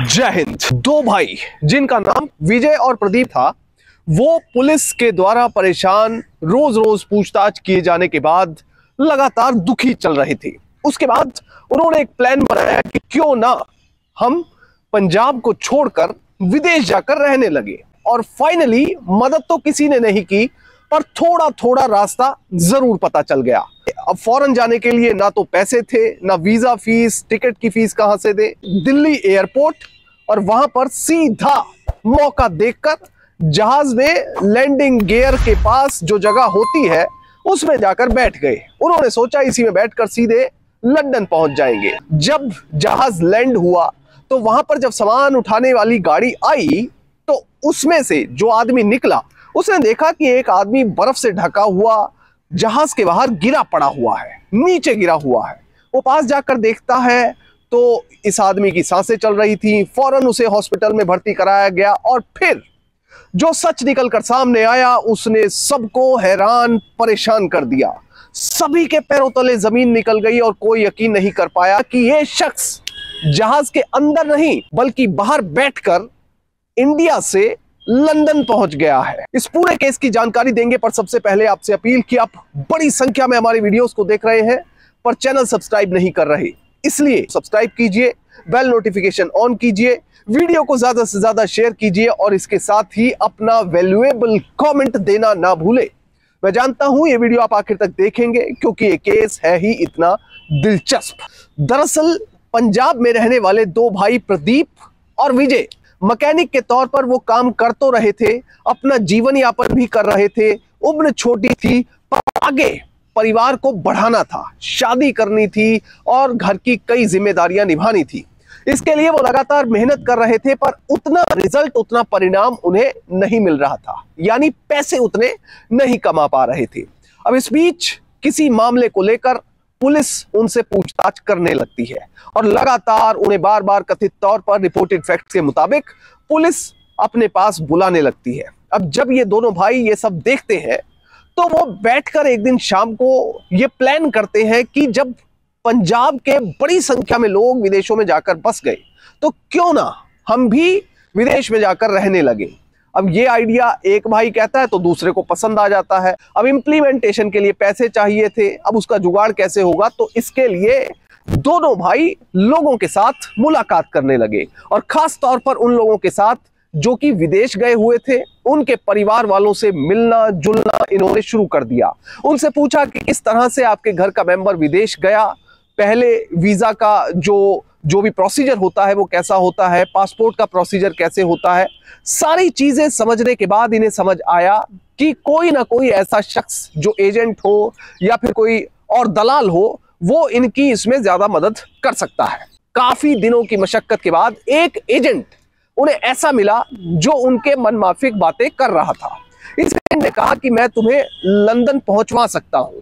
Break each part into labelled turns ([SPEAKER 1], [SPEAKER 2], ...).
[SPEAKER 1] जय हिंद। दो भाई जिनका नाम विजय और प्रदीप था, वो पुलिस के द्वारा परेशान, रोज रोज पूछताछ किए जाने के बाद लगातार दुखी चल रहे थे। उसके बाद उन्होंने एक प्लान बनाया कि क्यों ना हम पंजाब को छोड़कर विदेश जाकर रहने लगे। और फाइनली मदद तो किसी ने नहीं की, पर थोड़ा थोड़ा रास्ता जरूर पता चल गया। अब फॉरेन जाने के लिए ना तो पैसे थे, ना वीजा फीस, टिकट की फीस कहां से दे। दिल्ली एयरपोर्ट और वहां पर सीधा मौका देखकर जहाज में लैंडिंग गियर के पास जो जगह होती है उसमें जाकर बैठ गए। उन्होंने सोचा इसी में बैठकर सीधे लंदन पहुंच जाएंगे। जब जहाज लैंड हुआ तो वहां पर जब सामान उठाने वाली गाड़ी आई तो उसमें से जो आदमी निकला, उसने देखा कि एक आदमी बर्फ से ढका हुआ जहाज के बाहर गिरा पड़ा हुआ है, नीचे गिरा हुआ है। वो पास जाकर देखता है तो इस आदमी की सांसें चल रही थी। फौरन उसे हॉस्पिटल में भर्ती कराया गया और फिर जो सच निकलकर सामने आया उसने सबको हैरान परेशान कर दिया। सभी के पैरों तले जमीन निकल गई और कोई यकीन नहीं कर पाया कि यह शख्स जहाज के अंदर नहीं बल्कि बाहर बैठकर इंडिया से लंदन पहुंच गया है। इस पूरे केस की जानकारी देंगे, पर सबसे पहले आपसे अपील कि आप बड़ी संख्या में हमारी वीडियोस को देख रहे हैं पर चैनल सब्सक्राइब नहीं कर रहे, इसलिए सब्सक्राइब कीजिए, बेल नोटिफिकेशन ऑन कीजिए, वीडियो को ज्यादा से ज्यादा शेयर कीजिए और इसके साथ ही अपना वैल्यूएबल कमेंट देना ना भूले। मैं जानता हूं ये वीडियो आप आखिर तक देखेंगे क्योंकि ये केस है ही इतना दिलचस्प। दरअसल पंजाब में रहने वाले दो भाई प्रदीप और विजय मैकेनिक के तौर पर वो काम कर तो रहे थे, अपना जीवन यापन भी कर रहे थे। उम्र छोटी थी पर आगे परिवार को बढ़ाना था, शादी करनी थी और घर की कई जिम्मेदारियां निभानी थी। इसके लिए वो लगातार मेहनत कर रहे थे, पर उतना रिजल्ट, उतना परिणाम उन्हें नहीं मिल रहा था, यानी पैसे उतने नहीं कमा पा रहे थे। अब इस बीच किसी मामले को लेकर पुलिस उनसे पूछताछ करने लगती है और लगातार उन्हें बार बार कथित तौर पर रिपोर्टेड फैक्ट्स के मुताबिक पुलिस अपने पास बुलाने लगती है। अब जब ये दोनों भाई ये सब देखते हैं तो वो बैठकर एक दिन शाम को ये प्लान करते हैं कि जब पंजाब के बड़ी संख्या में लोग विदेशों में जाकर बस गए तो क्यों ना हम भी विदेश में जाकर रहने लगे। अब ये आइडिया एक भाई कहता है तो दूसरे को पसंद आ जाता है। अब इम्प्लीमेंटेशन के लिए पैसे चाहिए थे, अब उसका जुगाड़ कैसे होगा, तो इसके लिए दोनों भाई लोगों के साथ मुलाकात करने लगे और खास तौर पर उन लोगों के साथ जो कि विदेश गए हुए थे, उनके परिवार वालों से मिलना जुलना इन्होंने शुरू कर दिया। उनसे पूछा कि किस तरह से आपके घर का मेंबर विदेश गया, पहले वीजा का जो भी प्रोसीजर होता है वो कैसा होता है, पासपोर्ट का प्रोसीजर कैसे होता है। सारी चीजें समझने के बाद इन्हें समझ आया कि कोई ना कोई ऐसा शख्स जो एजेंट हो या फिर कोई और दलाल हो, वो इनकी इसमें ज्यादा मदद कर सकता है। काफी दिनों की मशक्कत के बाद एक एजेंट उन्हें ऐसा मिला जो उनके मनमाफिक बातें कर रहा था। इस एजेंट ने कहा कि मैं तुम्हें लंदन पहुंचवा सकता हूं,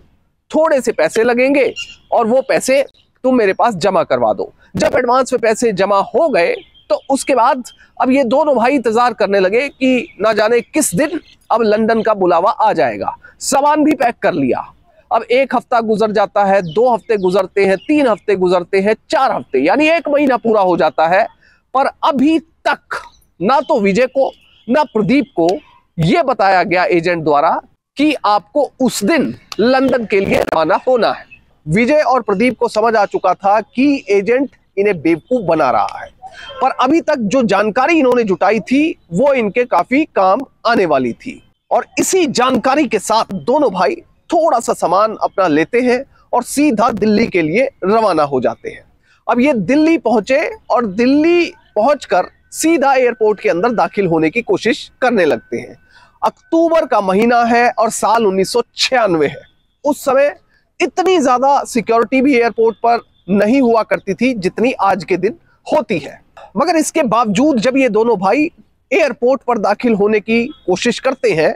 [SPEAKER 1] थोड़े से पैसे लगेंगे और वो पैसे तुम मेरे पास जमा करवा दो। जब एडवांस में पैसे जमा हो गए तो उसके बाद अब ये दोनों भाई इंतजार करने लगे कि ना जाने किस दिन अब लंदन का बुलावा आ जाएगा। सामान भी पैक कर लिया। अब एक हफ्ता गुजर जाता है, 2 हफ्ते गुजरते हैं, 3 हफ्ते गुजरते हैं, 4 हफ्ते, यानी 1 महीना पूरा हो जाता है। पर अभी तक ना तो विजय को ना प्रदीप को यह बताया गया एजेंट द्वारा कि आपको उस दिन लंदन के लिए रवाना होना है। विजय और प्रदीप को समझ आ चुका था कि एजेंट इन्हें बेवकूफ बना रहा है, पर अभी तक जो जानकारी इन्होंने जुटाई थी वो इनके काफी काम आने वाली थी। और इसी जानकारी के साथ दोनों भाई थोड़ा सा सामान अपना लेते हैं और सीधा दिल्ली के लिए रवाना हो जाते हैं। अब ये दिल्ली पहुंचे और दिल्ली पहुंचकर सीधा एयरपोर्ट के अंदर दाखिल होने की कोशिश करने लगते हैं। अक्टूबर का महीना है और साल 1996 है। उस समय इतनी ज्यादा सिक्योरिटी भी एयरपोर्ट पर नहीं हुआ करती थी जितनी आज के दिन होती है। मगर इसके बावजूद जब ये दोनों भाई एयरपोर्ट पर दाखिल होने की कोशिश करते हैं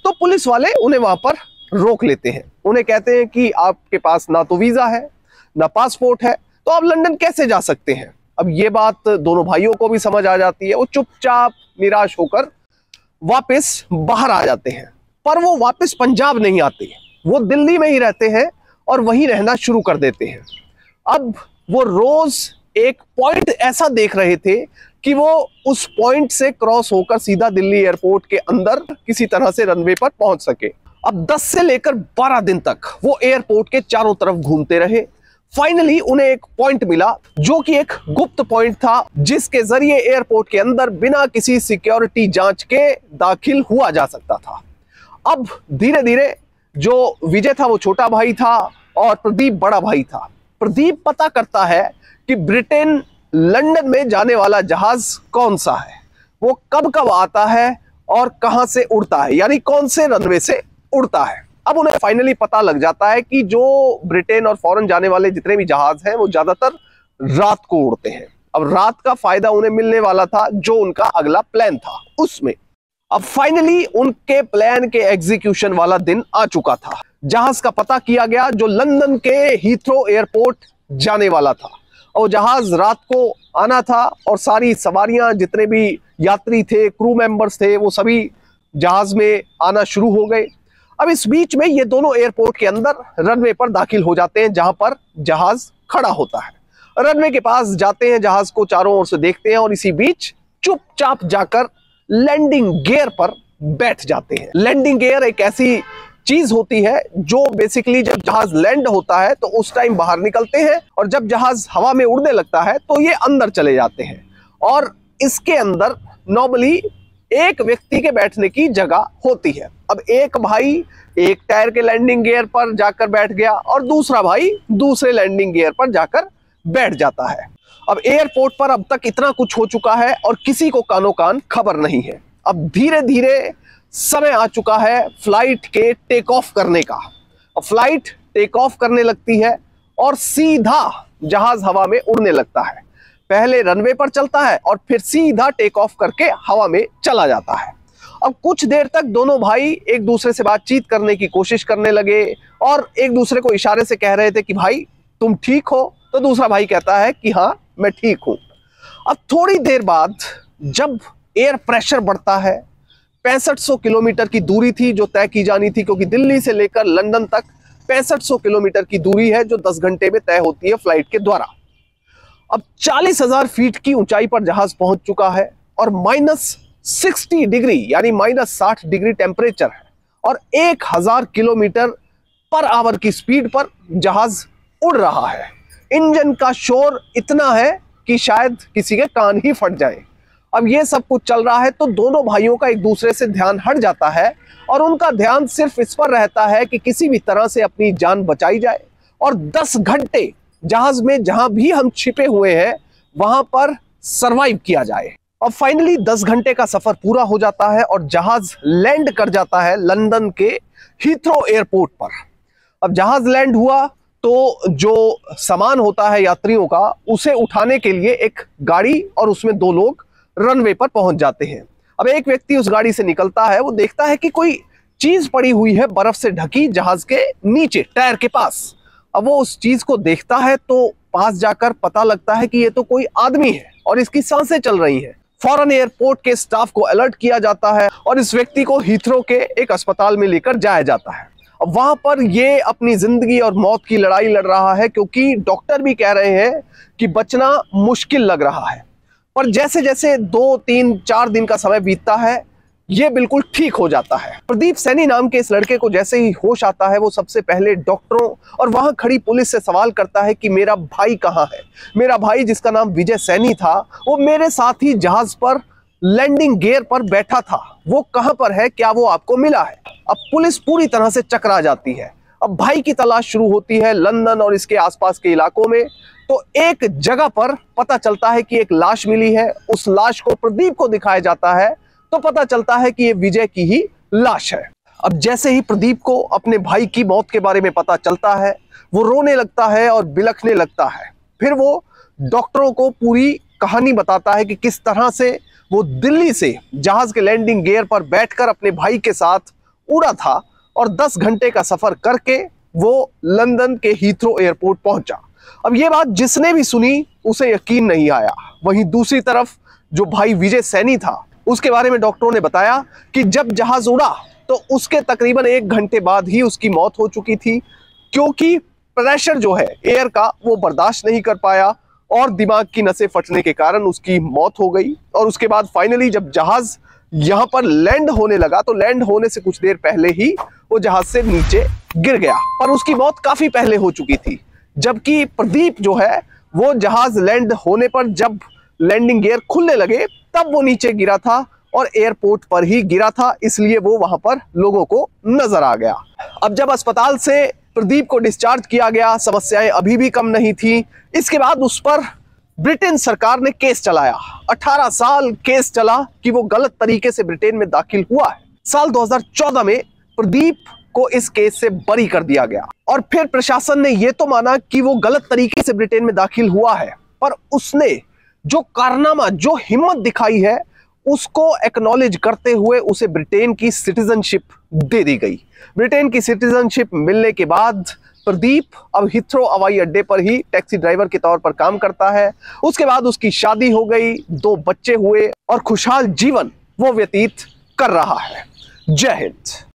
[SPEAKER 1] तो पुलिस वाले उन्हें वहां पर रोक लेते हैं। उन्हें कहते हैं कि आपके पास ना तो वीजा है ना पासपोर्ट है, तो आप लंदन कैसे जा सकते हैं। अब ये बात दोनों भाइयों को भी समझ आ जाती है। वो चुपचाप निराश होकर वापस बाहर आ जाते हैं, पर वो वापस पंजाब नहीं आते, वो दिल्ली में ही रहते हैं और वहीं रहना शुरू कर देते हैं। अब वो रोज एक पॉइंट ऐसा देख रहे थे कि वो उस पॉइंट से क्रॉस होकर सीधा दिल्ली एयरपोर्ट के अंदर किसी तरह से रनवे पर पहुंच सके। अब 10 से लेकर 12 दिन तक वो एयरपोर्ट के चारों तरफ घूमते रहे। फाइनली उन्हें एक पॉइंट मिला जो कि एक गुप्त पॉइंट था, जिसके जरिए एयरपोर्ट के अंदर बिना किसी सिक्योरिटी जांच के दाखिल हुआ जा सकता था। अब धीरे धीरे जो विजय था वो छोटा भाई था और प्रदीप बड़ा भाई था। प्रदीप पता करता है कि ब्रिटेन लंदन में जाने वाला जहाज कौन सा है, वो कब कब आता है और कहां से उड़ता है, यानी कौन से रनवे से उड़ता है। अब उन्हें फाइनली पता लग जाता है कि जो ब्रिटेन और फॉरेन जाने वाले जितने भी जहाज हैं वो ज्यादातर रात को उड़ते हैं। अब रात का फायदा उन्हें मिलने वाला था जो उनका अगला प्लान था उसमें। अब फाइनली उनके प्लान के एग्जीक्यूशन वाला दिन आ चुका था। जहाज का पता किया गया जो लंदन के हीथ्रो एयरपोर्ट जाने वाला था, और जहाज रात को आना था और सारी सवारियां जितने भी यात्री थे, क्रू मेंबर्स थे, वो सभी जहाज में आना शुरू हो गए। अब इस बीच में ये दोनों एयरपोर्ट के अंदर रनवे पर दाखिल हो जाते हैं जहां पर जहाज खड़ा होता है। रनवे के पास जाते हैं, जहाज को चारों ओर से देखते हैं और इसी बीच चुपचाप जाकर लैंडिंग गियर पर बैठ जाते हैं। लैंडिंग गियर एक ऐसी चीज होती है जो बेसिकली जब जहाज लैंड होता है तो उस टाइम बाहर निकलते हैं, और जब जहाज हवा में उड़ने लगता है तो ये अंदर चले जाते हैं। और इसके अंदर नॉर्मली एक व्यक्ति के बैठने की जगह होती है। अब एक भाई एक टायर के लैंडिंग गियर पर जाकर बैठ गया और दूसरा भाई दूसरे लैंडिंग गियर पर जाकर बैठ जाता है। अब एयरपोर्ट पर अब तक इतना कुछ हो चुका है और किसी को कानो कान खबर नहीं है। अब धीरे धीरे समय आ चुका है फ्लाइट के टेक ऑफ करने का। अब फ्लाइट टेक ऑफ करने लगती है और सीधा जहाज हवा में उड़ने लगता है। पहले रनवे पर चलता है और फिर सीधा टेक ऑफ करके हवा में चला जाता है। अब कुछ देर तक दोनों भाई एक दूसरे से बातचीत करने की कोशिश करने लगे और एक दूसरे को इशारे से कह रहे थे कि भाई तुम ठीक हो, तो दूसरा भाई कहता है कि हाँ मैं ठीक हूं। अब थोड़ी देर बाद जब एयर प्रेशर बढ़ता है, 6500 किलोमीटर की दूरी थी जो तय की जानी थी, क्योंकि दिल्ली से लेकर लंदन तक 6500 किलोमीटर की दूरी है जो 10 घंटे में तय होती है फ्लाइट के द्वारा। अब 40,000 फीट की ऊंचाई पर जहाज पहुंच चुका है और -60 डिग्री यानी -60 डिग्री टेम्परेचर है और 1000 किलोमीटर पर आवर की स्पीड पर जहाज उड़ रहा है। इंजन का शोर इतना है कि शायद किसी के कान ही फट जाए। अब ये सब कुछ चल रहा है तो दोनों भाइयों का एक दूसरे से ध्यान हट जाता है और उनका ध्यान सिर्फ इस पर रहता है कि किसी भी तरह से अपनी जान बचाई जाए और 10 घंटे जहाज में जहां भी हम छिपे हुए हैं वहां पर सरवाइव किया जाए। और फाइनली 10 घंटे का सफर पूरा हो जाता है और जहाज लैंड कर जाता है लंदन के हीथ्रो एयरपोर्ट पर। अब जहाज लैंड हुआ तो जो सामान होता है यात्रियों का, उसे उठाने के लिए एक गाड़ी और उसमें 2 लोग रनवे पर पहुंच जाते हैं। अब एक व्यक्ति उस गाड़ी से निकलता है, वो देखता है कि कोई चीज पड़ी हुई है बर्फ से ढकी जहाज के नीचे टायर के पास। अब वो उस चीज को देखता है तो पास जाकर पता लगता है कि ये तो कोई आदमी है और इसकी सांसें चल रही हैं। फौरन एयरपोर्ट के स्टाफ को अलर्ट किया जाता है और इस व्यक्ति को हीथ्रो के एक अस्पताल में लेकर जाया जाता है। अब वहां पर ये अपनी जिंदगी और मौत की लड़ाई लड़ रहा है, क्योंकि डॉक्टर भी कह रहे हैं कि बचना मुश्किल लग रहा है। पर जैसे जैसे 2, 3, 4 दिन का समय बीतता है ये बिल्कुल ठीक हो जाता है। प्रदीप सैनी नाम के इस लड़के को जैसे ही होश आता है वो सबसे पहले डॉक्टरों और वहां खड़ी पुलिस से सवाल करता है कि मेरा भाई कहाँ है। मेरा भाई जिसका नाम विजय सैनी था वो मेरे साथ ही जहाज पर लैंडिंग गियर पर बैठा था, वो कहां पर है, क्या वो आपको मिला है। अब पुलिस पूरी तरह से चकरा जाती है। अब भाई की तलाश शुरू होती है लंदन और इसके आसपास के इलाकों में। तो एक जगह पर पता चलता है कि एक लाश मिली है। उस लाश को प्रदीप को दिखाया जाता है तो पता चलता है कि ये विजय की ही लाश है। अब जैसे ही प्रदीप को अपने भाई की मौत के बारे में पता चलता है वो रोने लगता है और बिलखने लगता है। फिर वो डॉक्टरों को पूरी कहानी बताता है कि किस तरह से वो दिल्ली से जहाज के लैंडिंग गियर पर बैठकर अपने भाई के साथ उड़ा था और 10 घंटे का सफर करके वो लंदन के हीथ्रो एयरपोर्ट पहुंचा। अब ये बात जिसने भी सुनी उसे यकीन नहीं आया। वहीं दूसरी तरफ जो भाई विजय सैनी था उसके बारे में डॉक्टरों ने बताया कि जब जहाज उड़ा तो उसके तकरीबन 1 घंटे बाद ही उसकी मौत हो चुकी थी, क्योंकि प्रेशर जो है एयर का वो बर्दाश्त नहीं कर पाया और दिमाग की नसें फटने के कारण उसकी मौत हो गई। और उसके बाद फाइनली जब जहाज यहां पर लैंड होने लगा तो लैंड होने से कुछ देर पहले ही वो जहाज से नीचे गिर गया, पर उसकी मौत काफी पहले हो चुकी थी। जबकि प्रदीप जो है वो जहाज लैंड होने पर जब लैंडिंग गियर खुलने लगे तब वो नीचे गिरा था और एयरपोर्ट पर ही गिरा था, इसलिए वो वहां पर लोगों को नजर आ गया। अब जब अस्पताल से प्रदीप को डिस्चार्ज किया गया, समस्याएं अभी भी कम नहीं थी। इसके बाद उस पर ब्रिटेन सरकार ने केस चलाया। 18 साल केस चला कि वो गलत तरीके से ब्रिटेन में दाखिल हुआ है। साल 2014 में प्रदीप को इस केस से बरी कर दिया गया और फिर प्रशासन ने यह तो माना कि वो गलत तरीके से ब्रिटेन में दाखिल हुआ है, पर उसने जो कारनामा, जो हिम्मत दिखाई है, उसको एक्नॉलेज करते हुए उसे ब्रिटेन की सिटीजनशिप दे दी गई। ब्रिटेन की सिटीजनशिप मिलने के बाद प्रदीप अब हिथ्रो हवाई अड्डे पर ही टैक्सी ड्राइवर के तौर पर काम करता है। उसके बाद उसकी शादी हो गई, 2 बच्चे हुए और खुशहाल जीवन वो व्यतीत कर रहा है। जय हिंद।